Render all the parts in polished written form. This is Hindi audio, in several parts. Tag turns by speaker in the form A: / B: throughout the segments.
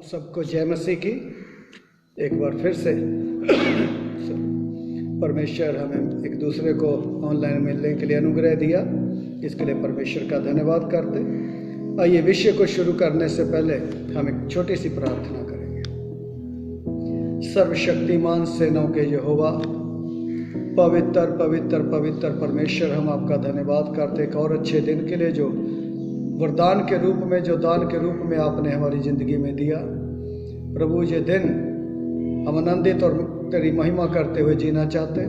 A: सबको जय मसीह की। एक बार फिर से परमेश्वर हमें एक दूसरे को ऑनलाइन मिलने के लिए अनुग्रह दिया, इसके लिए परमेश्वर का धन्यवाद करते। आइए विषय को शुरू करने से पहले हम एक छोटी सी प्रार्थना करेंगे। सर्वशक्तिमान सेनाओं के यहोवा, पवित्र पवित्र पवित्र परमेश्वर, हम आपका धन्यवाद करते एक और अच्छे दिन के लिए जो वरदान के रूप में, जो दान के रूप में आपने हमारी ज़िंदगी में दिया। प्रभु ये दिन हम आनंदित और तेरी महिमा करते हुए जीना चाहते।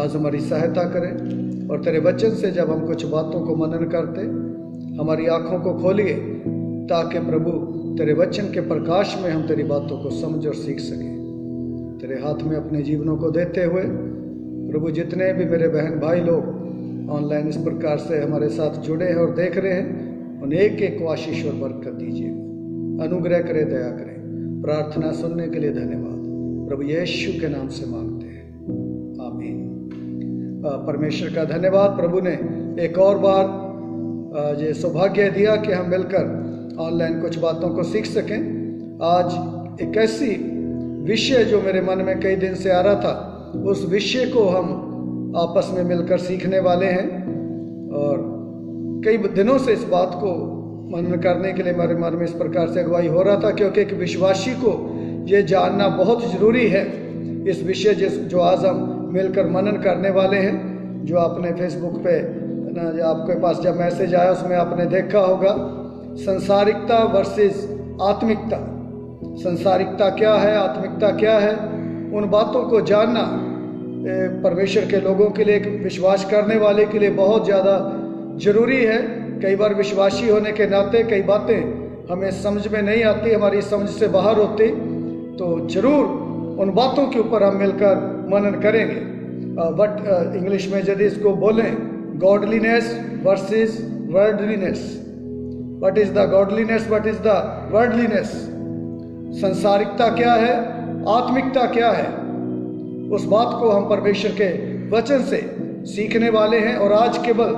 A: आज हमारी सहायता करें और तेरे वचन से जब हम कुछ बातों को मनन करते, हमारी आँखों को खोलिए ताकि प्रभु तेरे वचन के प्रकाश में हम तेरी बातों को समझ और सीख सकें। तेरे हाथ में अपने जीवनों को देते हुए प्रभु जितने भी मेरे बहन भाई लोग ऑनलाइन इस प्रकार से हमारे साथ जुड़े हैं और देख रहे हैं, उन एक एक को आशीष और बरकत दीजिए, अनुग्रह करे, दया करें। प्रार्थना सुनने के लिए धन्यवाद, प्रभु यीशु के नाम से मांगते हैं, आमीन। परमेश्वर का धन्यवाद, प्रभु ने एक और बार ये सौभाग्य दिया कि हम मिलकर ऑनलाइन कुछ बातों को सीख सकें। आज एक ऐसी विषय जो मेरे मन में कई दिन से आ रहा था, उस विषय को हम आपस में मिलकर सीखने वाले हैं। और कई दिनों से इस बात को मनन करने के लिए मेरे मन में इस प्रकार से अगुवाई हो रहा था, क्योंकि एक विश्वासी को ये जानना बहुत ज़रूरी है। इस विषय जो आज हम मिलकर मनन करने वाले हैं, जो आपने फेसबुक पे ना, जो आपके पास जब मैसेज आया उसमें आपने देखा होगा, संसारिकता वर्सेस आत्मिकता। संसारिकता क्या है, आत्मिकता क्या है, उन बातों को जानना परमेश्वर के लोगों के लिए, एक विश्वास करने वाले के लिए बहुत ज़्यादा ज़रूरी है। कई बार विश्वासी होने के नाते कई बातें हमें समझ में नहीं आती, हमारी समझ से बाहर होती, तो ज़रूर उन बातों के ऊपर हम मिलकर मनन करेंगे। बट इंग्लिश में यदि इसको बोलें, godliness versus worldliness. What is the godliness, what is the worldliness. संसारिकता क्या है, आत्मिकता क्या है, उस बात को हम परमेश्वर के वचन से सीखने वाले हैं। और आज केवल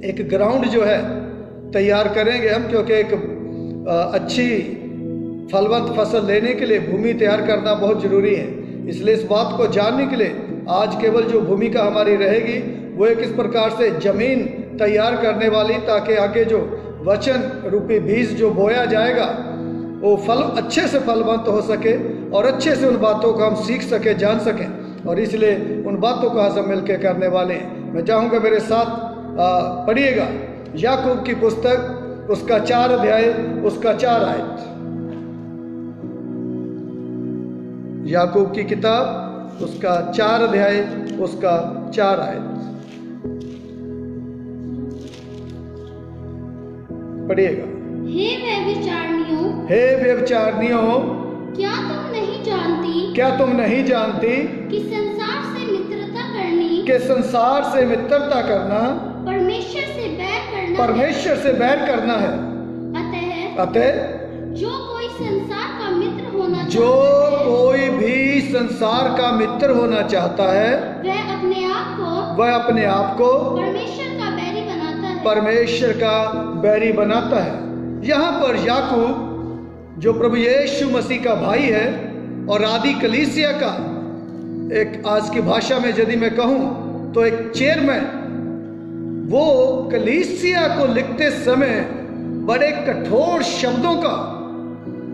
A: एक ग्राउंड जो है तैयार करेंगे हम, क्योंकि एक अच्छी फलवंत फसल लेने के लिए भूमि तैयार करना बहुत ज़रूरी है। इसलिए इस बात को जानने के लिए आज केवल जो भूमिका हमारी रहेगी वो एक इस प्रकार से ज़मीन तैयार करने वाली, ताकि आगे जो वचन रूपी बीज जो बोया जाएगा वो फल अच्छे से फलवंत हो सके और अच्छे से उन बातों को हम सीख सके, जान सकें। और इसलिए उन बातों को आज हम मिलकर करने वाले हैं। मैं चाहूँगा मेरे साथ पढ़िएगा याकूब की पुस्तक, उसका 4 अध्याय, उसका 4 आयत। याकूब की किताब, उसका 4 अध्याय, उसका 4 आयत पढ़िएगा। हे व्यभिचारिणियों,
B: क्या तुम नहीं जानती,
A: क्या तुम नहीं जानती
B: कि संसार से मित्रता करनी,
A: कि संसार से मित्रता करना
B: परमेश्वर से बैर करना,
A: परमेश्वर से बैर करना है। अतः
B: जो कोई संसार का मित्र होना,
A: जो कोई भी संसार का मित्र होना चाहता है,
B: वह अपने आप को परमेश्वर का बैरी बनाता है,
A: परमेश्वर का बैरी बनाता है। यहाँ पर याकूब जो प्रभु यीशु मसीह का भाई है और आदि कलीसिया का, एक आज की भाषा में यदि मैं कहूँ तो एक चेयरमैन, वो कलीसिया को लिखते समय बड़े कठोर शब्दों का,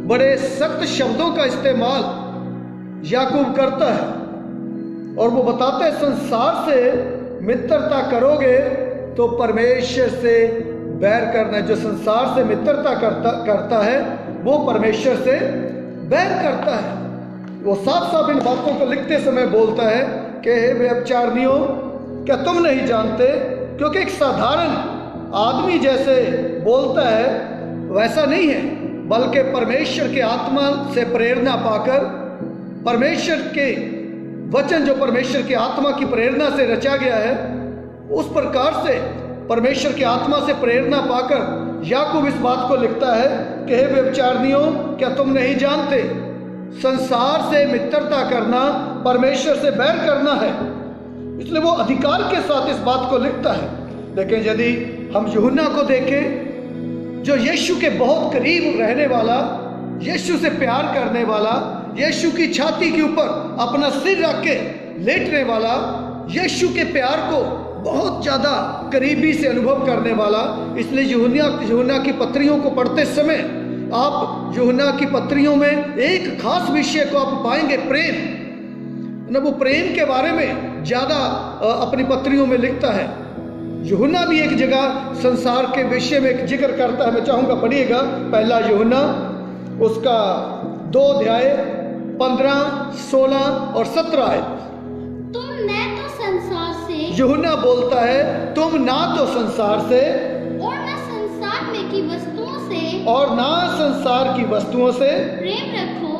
A: बड़े सख्त शब्दों का इस्तेमाल याकूब करता है। और वो बताता है संसार से मित्रता करोगे तो परमेश्वर से बैर करना। जो संसार से मित्रता करता है वो परमेश्वर से बैर करता है। वो साफ साफ इन बातों को लिखते समय बोलता है कि हे व्यभिचारिणियों, क्या तुम नहीं जानते। क्योंकि एक साधारण आदमी जैसे बोलता है वैसा नहीं है, बल्कि परमेश्वर के आत्मा से प्रेरणा पाकर, परमेश्वर के वचन जो परमेश्वर की आत्मा की प्रेरणा से रचा गया है, उस प्रकार से परमेश्वर की आत्मा से प्रेरणा पाकर याकूब इस बात को लिखता है कि हे व्यभिचारिणियों, क्या तुम नहीं जानते, संसार से मित्रता करना परमेश्वर से बैर करना है। इसलिए वो अधिकार के साथ इस बात को लिखता है। लेकिन यदि हम यूहन्ना को देखें, जो यीशु के बहुत करीब रहने वाला, यीशु से प्यार करने वाला, यीशु की छाती के ऊपर अपना सिर रख के लेटने वाला, यीशु के प्यार को बहुत ज़्यादा करीबी से अनुभव करने वाला। इसलिए यूहन्ना की पत्रियों को पढ़ते समय आप यूहन्ना की पत्रियों में एक खास विषय को आप पाएंगे, प्रेम। ना वो प्रेम के बारे में ज़्यादा अपनी पत्रियों में लिखता है। यूहन्ना भी एक जगह संसार के विषय में एक जिक्र करता है। मैं चाहूँगा पढ़िएगा पहला यूहन्ना उसका 2 अध्याय 15, 16 और 17 है।
B: तुम न तो संसार से,
A: यूहन्ना बोलता है, तुम ना तो संसार से
B: और न संसार में की वस्तुओं से,
A: और ना संसार की वस्तुओं से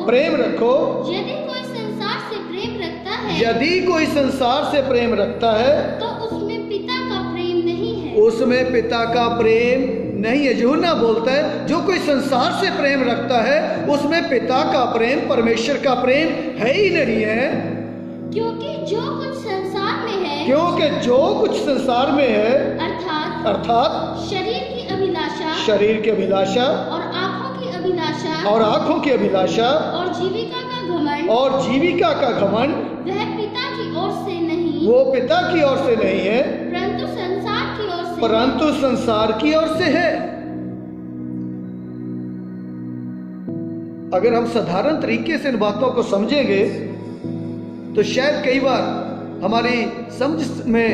A: प्रेम रखो।
B: यदि कोई संसार से प्रेम रखता है,
A: यदि कोई संसार से प्रेम रखता है
B: तो उसमें पिता का प्रेम नहीं है।
A: उसमें पिता का प्रेम नहीं है। यूहन्ना बोलता है जो कोई संसार से प्रेम रखता है उसमें पिता का प्रेम, परमेश्वर का प्रेम है ही नहीं है।
B: क्योंकि जो कुछ संसार में है,
A: क्योंकि जो कुछ संसार में है
B: अर्थात शरीर की अभिलाषा
A: और
B: आँखों की अभिलाषा
A: और
B: जीविका का घमंड,
A: वह
B: पिता की ओर से नहीं,
A: वो पिता की ओर से नहीं है,
B: परंतु
A: संसार की ओर से है। अगर हम साधारण तरीके से इन बातों को समझेंगे तो शायद कई बार हमारी समझ में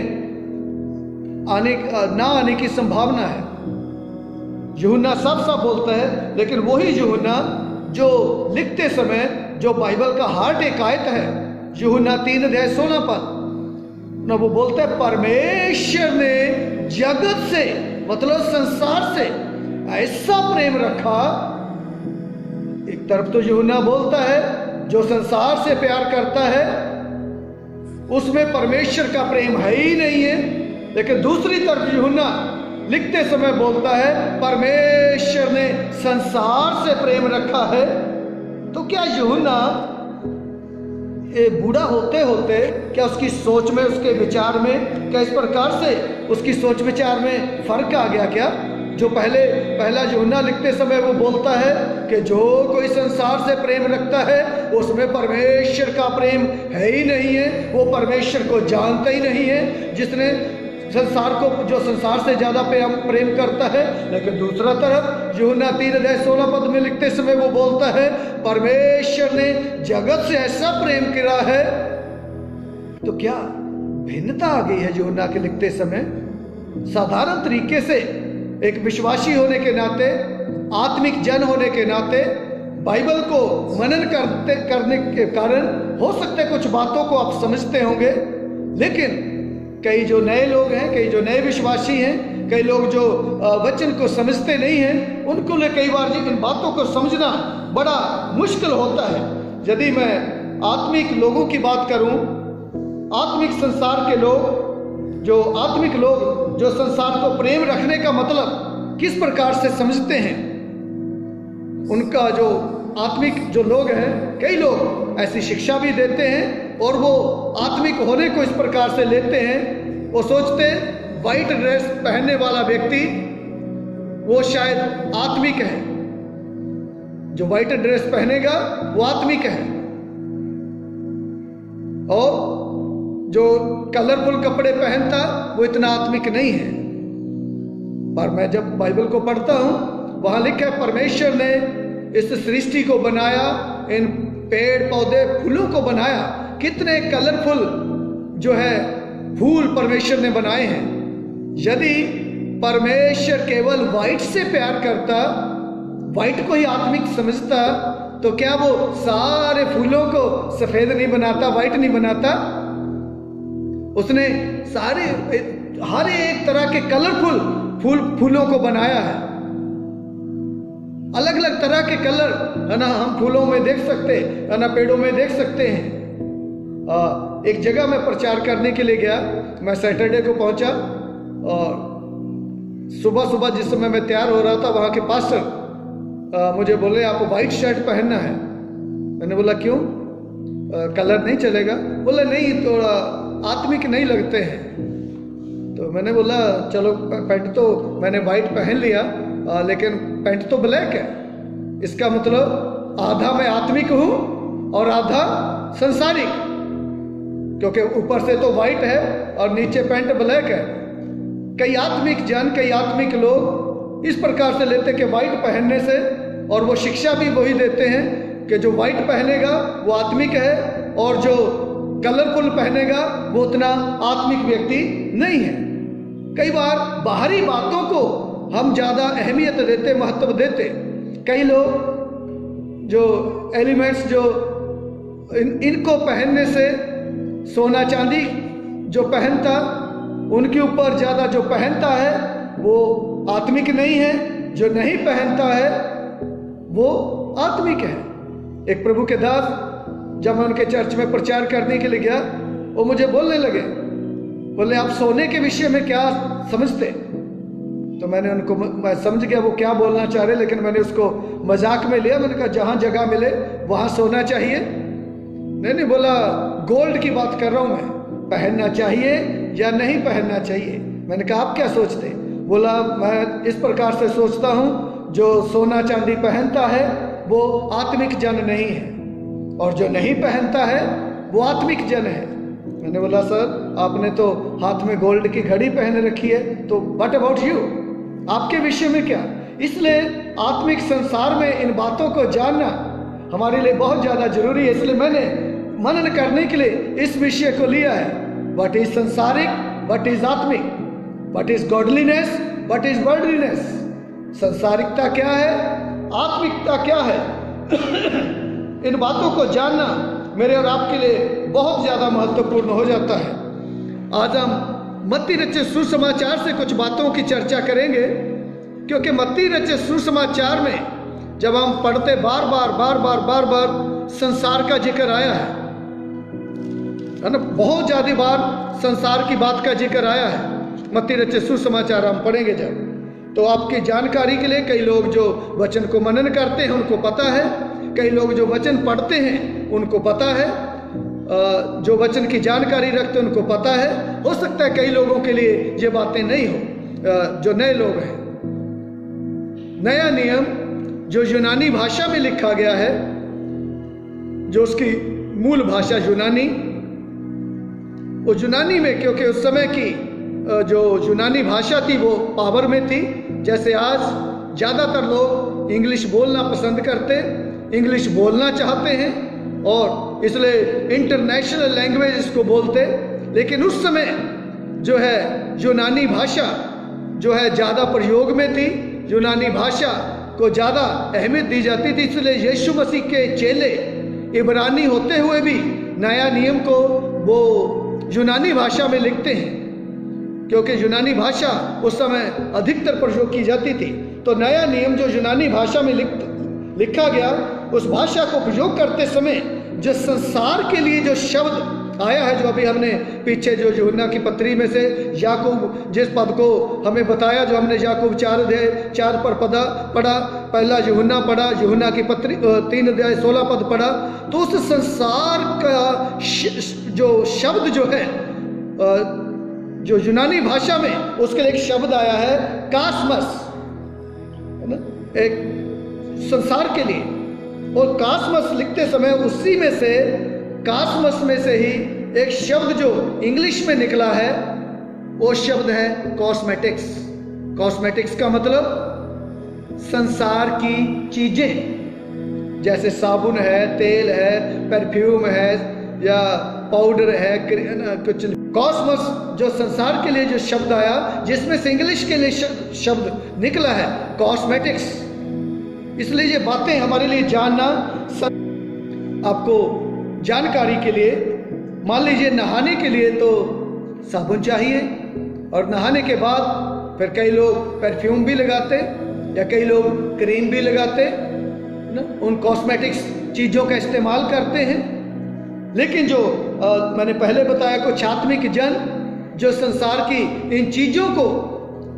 A: ना आने की संभावना है। यूहन्ना साफ साफ बोलता है, लेकिन वही यूहन्ना जो लिखते समय जो बाइबल का हार्ट एक आयत है, यूहन्ना 3 अध्याय 16 पद ना, वो बोलता है परमेश्वर ने जगत से, मतलब संसार से ऐसा प्रेम रखा। एक तरफ तो यूहन्ना बोलता है जो संसार से प्यार करता है उसमें परमेश्वर का प्रेम है ही नहीं है, लेकिन दूसरी तरफ यूहन्ना लिखते समय बोलता है परमेश्वर ने संसार से प्रेम रखा है। तो क्या यूहन्ना बूढ़ा होते होते क्या उसकी सोच में, उसके विचार में क्या इस प्रकार से उसकी सोच विचार में फर्क आ गया क्या? जो पहला यूहन्ना लिखते समय वो बोलता है कि जो कोई संसार से प्रेम रखता है उसमें परमेश्वर का प्रेम है ही नहीं है, वो परमेश्वर को जानता ही नहीं है, जिसने जो संसार से ज्यादा प्रेम करता है। लेकिन दूसरा तरफ यूहन्ना 3 अध्याय 16 पद में लिखते समय वो बोलता है परमेश्वर ने जगत से ऐसा प्रेम किया है। तो क्या भिन्नता आ गई है यूहन्ना के लिखते समय? साधारण तरीके से एक विश्वासी होने के नाते, आत्मिक जन होने के नाते, बाइबल को मनन करने के कारण हो सकते हैं कुछ बातों को आप समझते होंगे, लेकिन कई जो नए लोग हैं, कई जो नए विश्वासी हैं, कई लोग जो वचन को समझते नहीं हैं, उनको लिए कई बार इन बातों को समझना बड़ा मुश्किल होता है। यदि मैं आत्मिक लोगों की बात करूं, आत्मिक संसार के लोग, जो आत्मिक लोग जो संसार को प्रेम रखने का मतलब किस प्रकार से समझते हैं, उनका जो आत्मिक जो लोग हैं, कई लोग ऐसी शिक्षा भी देते हैं और वो आत्मिक होने को इस प्रकार से लेते हैं। वो सोचते हैं व्हाइट ड्रेस पहनने वाला व्यक्ति वो शायद आत्मिक है, जो व्हाइट ड्रेस पहनेगा वो आत्मिक है, और जो कलरफुल कपड़े पहनता वो इतना आत्मिक नहीं है। पर मैं जब बाइबल को पढ़ता हूं, वहां लिखा है परमेश्वर ने इस सृष्टि को बनाया, इन पेड़ पौधे फूलों को बनाया, कितने कलरफुल जो है फूल परमेश्वर ने बनाए हैं। यदि परमेश्वर केवल व्हाइट से प्यार करता, व्हाइट को ही आत्मिक समझता, तो क्या वो सारे फूलों को सफेद नहीं बनाता, व्हाइट नहीं बनाता? उसने सारे हर एक तरह के कलरफुल फूलों को बनाया है, अलग अलग तरह के कलर है ना, हम फूलों में देख सकते है ना, पेड़ों में देख सकते हैं। एक जगह मैं प्रचार करने के लिए गया, मैं सैटरडे को पहुंचा और सुबह सुबह जिस समय मैं तैयार हो रहा था, वहां के पास्टर मुझे बोले आपको व्हाइट शर्ट पहनना है। मैंने बोला क्यों, कलर नहीं चलेगा? बोले नहीं, थोड़ा आत्मिक नहीं लगते हैं। तो मैंने बोला चलो पैंट तो मैंने व्हाइट पहन लिया, लेकिन पैंट तो ब्लैक है। इसका मतलब आधा मैं आत्मिक हूं और आधा संसारिक, क्योंकि ऊपर से तो वाइट है और नीचे पैंट ब्लैक है। कई आत्मिक जन, कई आत्मिक लोग इस प्रकार से लेते कि वाइट पहनने से, और वो शिक्षा भी वही देते हैं कि जो वाइट पहनेगा वो आत्मिक है और जो कलरफुल पहनेगा वो उतना आत्मिक व्यक्ति नहीं है। कई बार बाहरी बातों को हम ज़्यादा अहमियत देते, महत्व देते। कई लोग जो एलिमेंट्स जो इनको पहनने से, सोना चांदी जो पहनता उनके ऊपर ज़्यादा जो पहनता है वो आत्मिक नहीं है, जो नहीं पहनता है वो आत्मिक है। एक प्रभु के दास, जब मैं उनके चर्च में प्रचार करने के लिए गया, वो मुझे बोलने लगे, बोले आप सोने के विषय में क्या समझते? तो मैंने उनको, मैं समझ गया वो क्या बोलना चाह रहे, लेकिन मैंने उसको मजाक में लिया। मैंने कहा जहाँ जगह मिले वहाँ सोना चाहिए। नहीं, बोला गोल्ड की बात कर रहा हूँ मैं, पहनना चाहिए या नहीं पहनना चाहिए। मैंने कहा आप क्या सोचते? बोला मैं इस प्रकार से सोचता हूँ, जो सोना चांदी पहनता है वो आत्मिक जन नहीं है, और जो नहीं पहनता है वो आत्मिक जन है। मैंने बोला सर आपने तो हाथ में गोल्ड की घड़ी पहन रखी है, तो व्हाट अबाउट यू, आपके विषय में क्या? इसलिए आत्मिक संसार में इन बातों को जानना हमारे लिए बहुत ज़्यादा जरूरी है। इसलिए मैंने मनन करने के लिए इस विषय को लिया है, व्हाट इज संसारिक, व्हाट इज आत्मिक, what is godliness, what is worldliness. संसारिकता क्या है, आत्मिकता क्या है। इन बातों को जानना मेरे और आपके लिए बहुत ज़्यादा महत्वपूर्ण हो जाता है। आज हम मत्ती रचित सुसमाचार से कुछ बातों की चर्चा करेंगे, क्योंकि मत्ती रचित सुसमाचार में जब हम पढ़ते बार बार संसार का जिक्र आया है ना, बहुत ज़्यादा बार संसार की बात का जिक्र आया है। मत्ती रचित सुसमाचार हम पढ़ेंगे जब, तो आपकी जानकारी के लिए, कई लोग जो वचन को मनन करते हैं उनको पता है, कई लोग जो वचन पढ़ते हैं उनको पता है, जो वचन की जानकारी रखते हैं उनको पता है। हो सकता है कई लोगों के लिए ये बातें नहीं हो, जो नए लोग हैं। नया नियम जो यूनानी भाषा में लिखा गया है, जो उसकी मूल भाषा यूनानी, वो यूनानी में, क्योंकि उस समय की जो यूनानी भाषा थी वो पावर में थी। जैसे आज ज़्यादातर लोग इंग्लिश बोलना पसंद करते, इंग्लिश बोलना चाहते हैं और इसलिए इंटरनेशनल लैंग्वेज इसको बोलते। लेकिन उस समय जो है यूनानी भाषा जो है ज़्यादा प्रयोग में थी, यूनानी भाषा को ज़्यादा अहमियत दी जाती थी। इसलिए यीशु मसीह के चेले इब्रानी होते हुए भी नया नियम को वो यूनानी भाषा में लिखते हैं, क्योंकि यूनानी भाषा उस समय अधिकतर प्रयोग की जाती थी। तो नया नियम जो यूनानी भाषा में लिखा गया, उस भाषा को प्रयोग करते समय जो संसार के लिए जो शब्द आया है, जो अभी हमने पीछे जो यूहन्ना की पत्री में से याकूब जिस पद को हमें बताया, जो हमने याकूब 4 पर पढ़ा, पहला यूहन्ना पढ़ा, यूहन्ना की पत्री 3:16 पद पढ़ा, तो उस संसार का जो शब्द जो है, जो यूनानी भाषा में उसके लिए एक शब्द आया है कास्मस, है ना, एक संसार के लिए। और कास्मस लिखते समय उसी में से, कास्मस में से ही एक शब्द जो इंग्लिश में निकला है, वो शब्द है कॉस्मेटिक्स। कॉस्मेटिक्स का मतलब संसार की चीजें, जैसे साबुन है, तेल है, परफ्यूम है या पाउडर है, कुछ। कॉस्मस जो संसार के लिए जो शब्द आया, जिसमें से इंग्लिश के लिए शब्द निकला है कॉस्मेटिक्स। इसलिए ये बातें हमारे लिए जानना, आपको जानकारी के लिए, मान लीजिए नहाने के लिए तो साबुन चाहिए, और नहाने के बाद फिर कई लोग परफ्यूम भी लगाते या कई लोग क्रीम भी लगाते ना, उन कॉस्मेटिक्स चीज़ों का इस्तेमाल करते हैं। लेकिन जो मैंने पहले बताया, कुछ आत्मिक जन जो संसार की इन चीज़ों को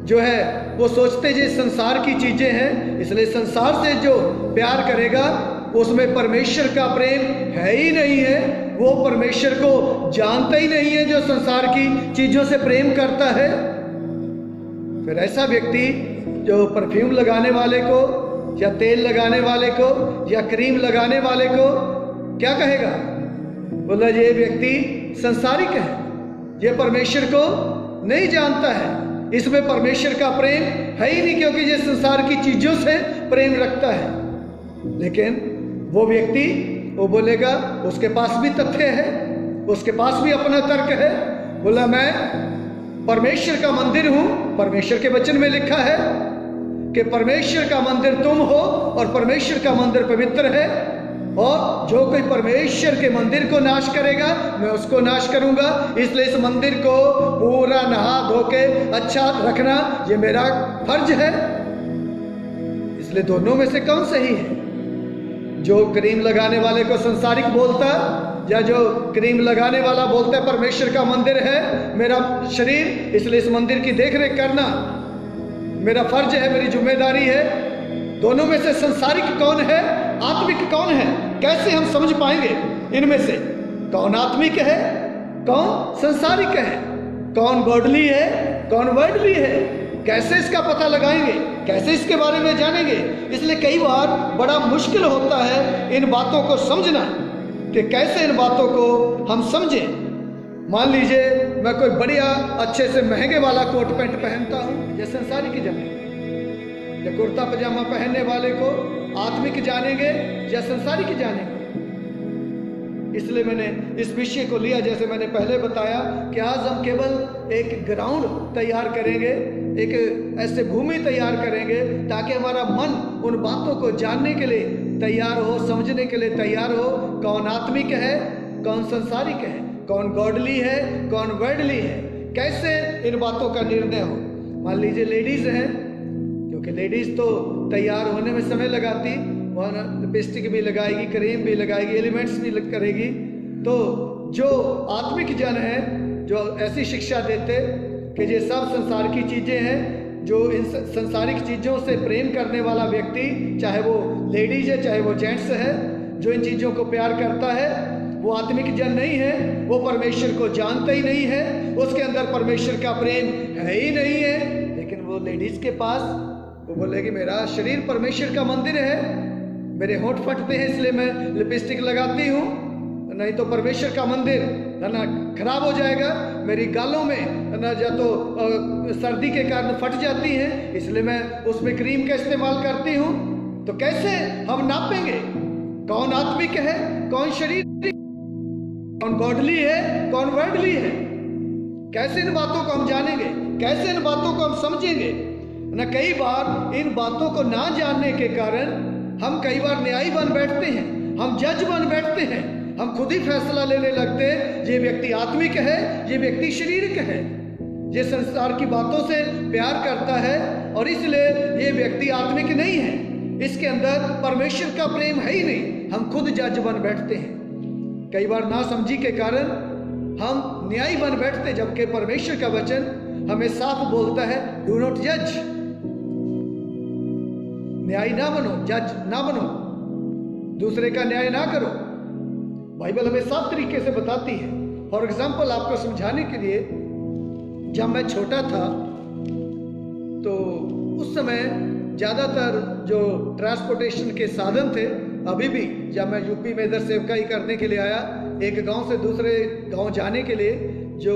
A: जो है वो सोचते जी संसार की चीज़ें हैं, इसलिए संसार से जो प्यार करेगा उसमें परमेश्वर का प्रेम है ही नहीं है, वो परमेश्वर को जानता ही नहीं है जो संसार की चीज़ों से प्रेम करता है। फिर ऐसा व्यक्ति जो परफ्यूम लगाने वाले को या तेल लगाने वाले को या क्रीम लगाने वाले को क्या कहेगा? बोला ये व्यक्ति संसारिक है, ये परमेश्वर को नहीं जानता है, इसमें परमेश्वर का प्रेम है ही नहीं, क्योंकि ये संसार की चीजों से प्रेम रखता है। लेकिन वो व्यक्ति वो बोलेगा, उसके पास भी तथ्य है, उसके पास भी अपना तर्क है। बोला मैं परमेश्वर का मंदिर हूं। परमेश्वर के वचन में लिखा है कि परमेश्वर का मंदिर तुम हो और परमेश्वर का मंदिर पवित्र है, और जो कोई परमेश्वर के मंदिर को नाश करेगा मैं उसको नाश करूंगा। इसलिए इस मंदिर को पूरा नहा धो के अच्छा रखना ये मेरा फर्ज है। इसलिए दोनों में से कौन सही है? जो क्रीम लगाने वाले को संसारिक बोलता या जो क्रीम लगाने वाला बोलता है परमेश्वर का मंदिर है मेरा शरीर, इसलिए इस मंदिर की देखरेख करना मेरा फर्ज है, मेरी जिम्मेदारी है। दोनों में से संसारिक कौन है, आत्मिक कौन है? कैसे हम समझ पाएंगे इनमें से कौन आत्मिक है, कौन संसारिक है, कौन गॉडली है, कौन वर्डली है? कैसे इसका पता लगाएंगे, कैसे इसके बारे में जानेंगे? इसलिए कई बार बड़ा मुश्किल होता है इन बातों को समझना कि कैसे इन बातों को हम समझें। मान लीजिए मैं कोई बढ़िया अच्छे से महंगे वाला कोट पैंट पहनता हूँ, ये संसारिक जानेंगे। या कुर्ता पजामा पहनने वाले को आत्मिक जानेंगे या संसारिक जानेंगे? इसलिए मैंने इस विषय को लिया। जैसे मैंने पहले बताया कि आज हम केवल एक ग्राउंड तैयार करेंगे, एक ऐसे भूमि तैयार करेंगे ताकि हमारा मन उन बातों को जानने के लिए तैयार हो, समझने के लिए तैयार हो। कौन आत्मिक है, कौन संसारिक है, कौन गॉडली है, कौन वर्डली है, कैसे इन बातों का निर्णय हो। मान लीजिए लेडीज हैं, क्योंकि लेडीज तो तैयार होने में समय लगाती, वह लिपस्टिक भी लगाएगी, क्रीम भी लगाएगी, एलिमेंट्स भी करेगी। तो जो आत्मिक जन है जो ऐसी शिक्षा देते कि ये सब संसार की चीजें हैं, जो इन संसारिक चीजों से प्रेम करने वाला व्यक्ति, चाहे वो लेडीज है चाहे वो जेंट्स है, जो इन चीजों को प्यार करता है वो आत्मिक जन नहीं है, वो परमेश्वर को जानता ही नहीं है, उसके अंदर परमेश्वर का प्रेम है ही नहीं है। लेकिन वो लेडीज के पास वो बोलेगी मेरा शरीर परमेश्वर का मंदिर है, मेरे होंठ फटते हैं इसलिए मैं लिपस्टिक लगाती हूँ, नहीं तो परमेश्वर का मंदिर है ना खराब हो जाएगा, मेरी गालों में है ना या तो सर्दी के कारण फट जाती हैं, इसलिए मैं उसमें क्रीम का इस्तेमाल करती हूँ। तो कैसे हम नापेंगे कौन आत्मिक है, कौन शरीर, कौन गॉडली है, कौन वर्डली है? कैसे इन बातों को हम जानेंगे, कैसे इन बातों को हम समझेंगे ना? कई बार इन बातों को ना जानने के कारण हम कई बार न्यायी बन बैठते हैं, हम जज बन बैठते हैं, हम खुद ही फैसला लेने लगते हैं ये व्यक्ति आत्मिक है, ये व्यक्ति शारीरिक है, ये संसार की बातों से प्यार करता है और इसलिए ये व्यक्ति आत्मिक नहीं है, इसके अंदर परमेश्वर का प्रेम है ही नहीं। हम खुद जज बन बैठते हैं। कई बार नासमझी के कारण हम न्यायी बन बैठते, जबकि परमेश्वर का वचन हमें साफ बोलता है डू नॉट जज। न्यायी ना बनो, जज ना बनो, दूसरे का न्याय ना करो। बाइबल हमें साफ तरीके से बताती है। फॉर एग्जाम्पल आपको समझाने के लिए, जब मैं छोटा था तो उस समय ज़्यादातर जो ट्रांसपोर्टेशन के साधन थे, अभी भी जब मैं यूपी में इधर सेवकाई करने के लिए आया, एक गांव से दूसरे गांव जाने के लिए जो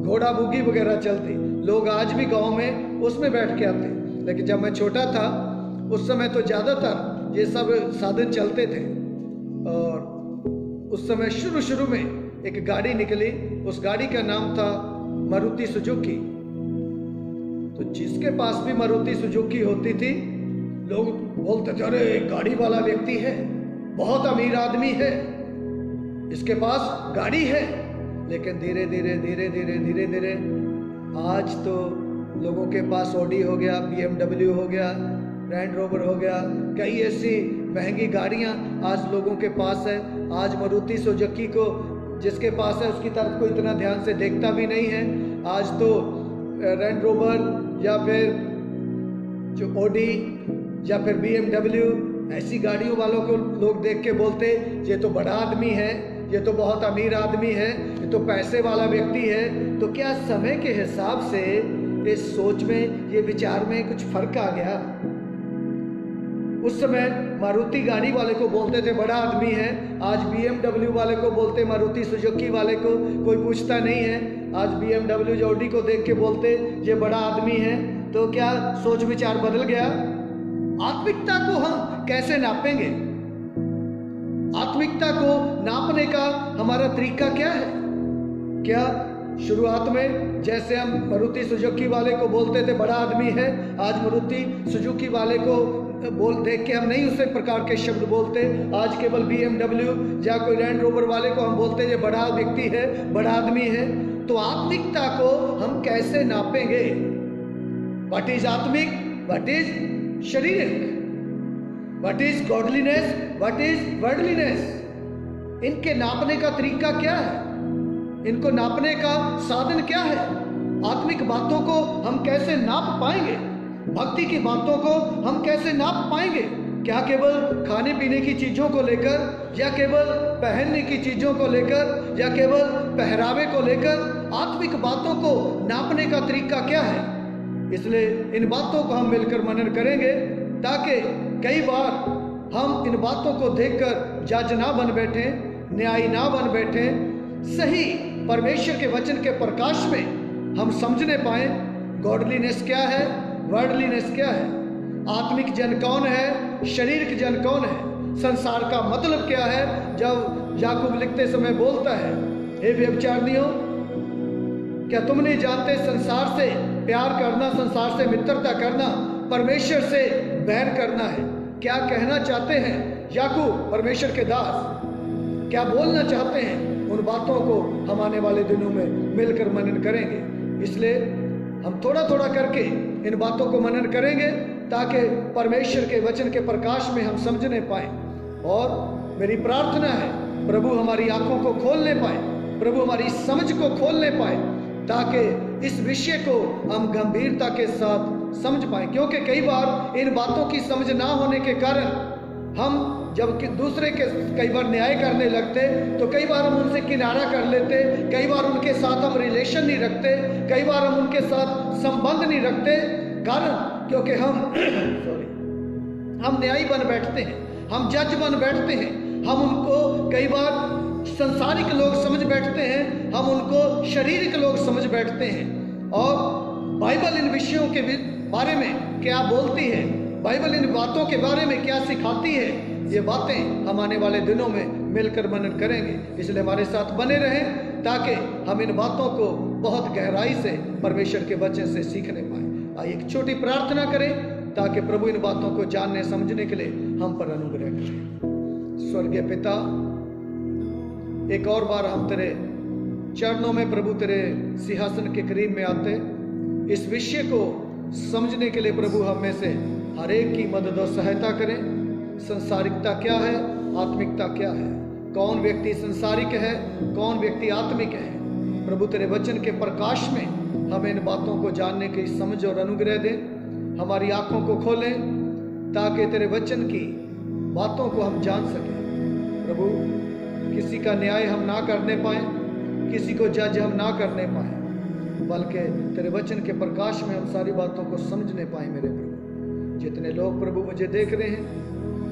A: घोड़ा बुग्गी वगैरह चलती, लोग आज भी गांव में उसमें बैठ के आते। लेकिन जब मैं छोटा था उस समय तो ज़्यादातर ये सब साधन चलते थे। और उस समय शुरू में एक गाड़ी निकली, उस गाड़ी का नाम था मारुति सुजुकी। तो जिसके पास भी मारुति सुजुकी होती थी, लोग बोलते थे अरे एक गाड़ी वाला व्यक्ति है, बहुत अमीर आदमी है, इसके पास गाड़ी है। लेकिन धीरे धीरे आज तो लोगों के पास ऑडी हो गया, BMW हो गया, लैंड रोवर हो गया, कई ऐसी महंगी गाड़ियां आज लोगों के पास है। आज मारुति सुजुकी को जिसके पास है उसकी तरफ को इतना ध्यान से देखता भी नहीं है। आज तो लैंड रोवर या फिर जो ऑडी या फिर BMW, ऐसी गाड़ियों वालों को लोग देख के बोलते ये तो बड़ा आदमी है, ये तो बहुत अमीर आदमी है, ये तो पैसे वाला व्यक्ति है। तो क्या समय के हिसाब से इस सोच में, ये विचार में कुछ फर्क आ गया। उस समय मारुति गाड़ी वाले को बोलते थे बड़ा आदमी है, आज BMW वाले को बोलते, मारुति सुजुकी वाले को कोई पूछता नहीं है। आज BMW ऑडी को देख के बोलते ये बड़ा आदमी है। तो क्या सोच विचार बदल गया? आत्मिकता को हम कैसे नापेंगे? आत्मिकता को नापने का हमारा तरीका क्या है? क्या शुरुआत में जैसे हम मारुति सुजुकी वाले को बोलते थे बड़ा आदमी है, आज मारुति सुजुकी वाले को देख के हम नहीं उसी प्रकार के शब्द बोलते। आज केवल BMW या कोई लैंड रोवर वाले को हम बोलते ये बड़ा व्यक्ति है, बड़ा आदमी है। तो आत्मिकता को हम कैसे नापेंगे? व्हाट इज आत्मिक, व्हाट इज शारीरिक, what is godliness, what is worldliness? इनके नापने का तरीका क्या है? इनको नापने का साधन क्या है? आत्मिक बातों को हम कैसे नाप पाएंगे? भक्ति की बातों को हम कैसे नाप पाएंगे? क्या केवल खाने पीने की चीजों को लेकर, या केवल पहनने की चीजों को लेकर, या केवल पहरावे को लेकर? आत्मिक बातों को नापने का तरीका क्या है? इसलिए इन बातों को हम मिलकर मनन करेंगे, ताकि कई बार हम इन बातों को देखकर जज ना बन बैठे, न्यायी ना बन बैठे, सही परमेश्वर के वचन के प्रकाश में हम समझने पाए गॉडलीनेस क्या है, वर्डलीनेस क्या है, आत्मिक जन कौन है, शारीरिक जन कौन है, संसार का मतलब क्या है। जब याकूब लिखते समय बोलता है, हे व्यभिचारिणियों, क्या तुम नहीं जानते संसार से प्यार करना, संसार से मित्रता करना, परमेश्वर से बैर करना है? क्या कहना चाहते हैं याकूब परमेश्वर के दास? क्या बोलना चाहते हैं? उन बातों को हम आने वाले दिनों में मिलकर मनन करेंगे। इसलिए हम थोड़ा थोड़ा करके इन बातों को मनन करेंगे, ताकि परमेश्वर के वचन के प्रकाश में हम समझने पाए। और मेरी प्रार्थना है प्रभु हमारी आंखों को खोलने पाए, प्रभु हमारी समझ को खोलने पाए, ताकि इस विषय को हम गंभीरता के साथ समझ पाए। क्योंकि कई बार इन बातों की समझ ना होने के कारण हम जब कि दूसरे के कई बार न्याय करने लगते, तो कई बार हम उनसे किनारा कर लेते, कई बार उनके साथ हम रिलेशन नहीं रखते, कई बार हम उनके साथ संबंध नहीं रखते। कारण क्योंकि हम न्यायी बन बैठते हैं, हम जज बन बैठते हैं, हम उनको कई बार संसारिक लोग समझ बैठते हैं, हम उनको शारीरिक लोग समझ बैठते हैं। और बाइबल इन विषयों के बारे में क्या बोलती है, बाइबल इन बातों के बारे में क्या सिखाती है, ये बातें हम आने वाले दिनों में मिलकर मनन करेंगे। इसलिए हमारे साथ बने रहें, ताकि हम इन बातों को बहुत गहराई से परमेश्वर के वचन से सीखने पाएं। आइए एक छोटी प्रार्थना करें, ताकि प्रभु इन बातों को जानने समझने के लिए हम पर अनुग्रह करें। स्वर्गीय पिता, एक और बार हम तेरे चरणों में प्रभु तेरे सिंहासन के करीब में आते, इस विषय को समझने के लिए प्रभु हम में से हर एक की मदद और सहायता करें। संसारिकता क्या है, आत्मिकता क्या है, कौन व्यक्ति संसारिक है, कौन व्यक्ति आत्मिक है। प्रभु तेरे वचन के प्रकाश में हमें इन बातों को जानने की समझ और अनुग्रह दे, हमारी आंखों को खोलें, ताकि तेरे वचन की बातों को हम जान सकें। प्रभु किसी का न्याय हम ना करने पाए, किसी को जज हम ना करने पाए, बल्कि तेरे वचन के प्रकाश में हम सारी बातों को समझने पाए। मेरे प्रभु, जितने लोग प्रभु मुझे देख रहे हैं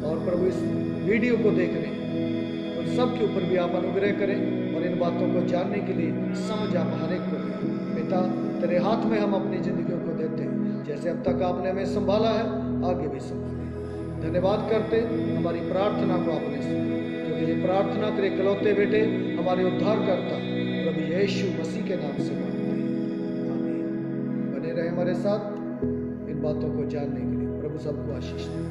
A: और प्रभु इस वीडियो को देख रहे हैं, उन सब के ऊपर भी आप अनुग्रह करें, और इन बातों को जानने के लिए समझ आप हर एक को दें। पिता, तेरे हाथ में हम अपनी जिंदगियों को देते हैं, जैसे अब तक आपने हमें संभाला है, आगे भी संभालें। धन्यवाद करते हमारी प्रार्थना को आपने सुना, क्योंकि ये प्रार्थना तेरे इकलौते बेटे हमारे उद्धारकर्ता प्रभु यीशु मसीह के नाम से मांगते हैं, आमीन। बने रहे हमारे साथ इन बातों को जानने के लिए। प्रभु सबको आशीष दे।